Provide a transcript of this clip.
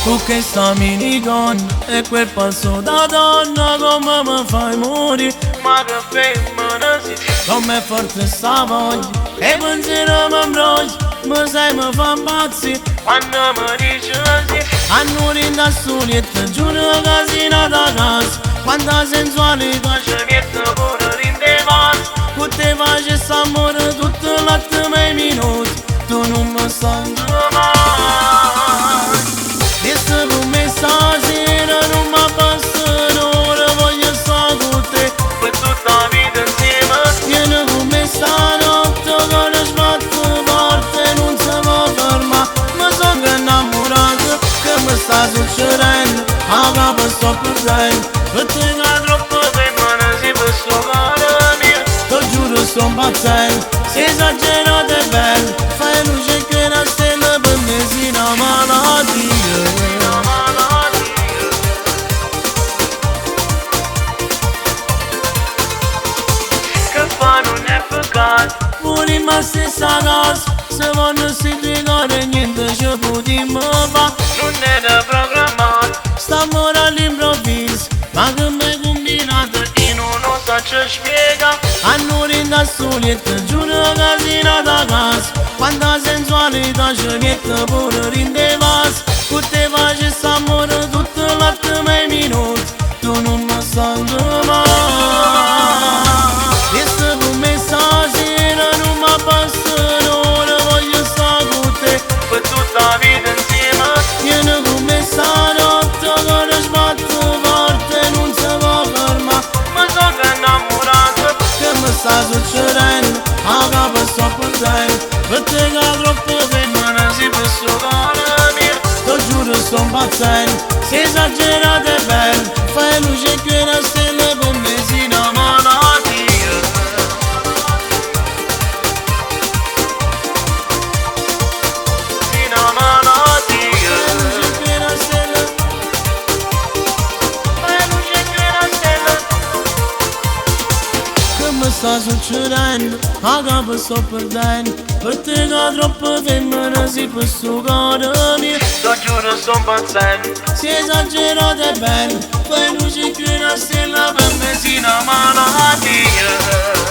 Tu che sta minigun e quel passo da donna come mi fai morire. Ma che femmina sei, come forte sta voglia e pensiero mi imbroglia. Mi sai mi fa impazzire quando mi dici sì. Annuri da soli e ti giuro che sei nata a casa. Quanta sensualità ci viene pure rinde vas. Tu te facci s'amore tutto l'attimo e minuti. Tu non mi stanchi mai. Visto come stasera non mi basta ora, voglio stare con te per tutta la vita insieme. Vieni con me stanotte che ne sbatto forte, non si può fermare. Mi sono innamorato, che mi sta succedendo, a capo sto perdendo. Per te che troppo femmina si per sto cuore mio, ti giuro sto impazzendo. Sei esagerato e bello, fai luce che la stella per me si una malattia. Pure ma stessa casa, se vanno si trovare niente ci potremmo fare. Non era programmato, stiamo all'improvviso, ma che mi combinato e non lo so ci spiega. Annuri da soli e ti giuro che sei nata a casa. Quanta sensualità ci viene pure rinde vas. Tu te facci s'amore tutto l'attimo e minuti. Tu non mi stanchi mai. Visto come stasera non mi basta ora, voglio stare con te per tutta la vita insieme. Vieni con me stanotte che ne sbatto forte, non si può fermare. Mi sono innamorato, che mi sta succedendo, a capo sto perdendo. Per te che troppo femmina si per sto cuore mio, ti giuro sto impazzendo. Sei esagerato e bello, fai luce che una stella per me si una malattia. Si una malattia. Fai luce che una stella, fai luce che una stella. Che mi sta succedendo, a capo sto perdendo. Per te che troppo femmina si per sto cuore mio, ti giuro sto impazzendo. Sei esagerato e bello, fai luce che una stella per me si una malattia.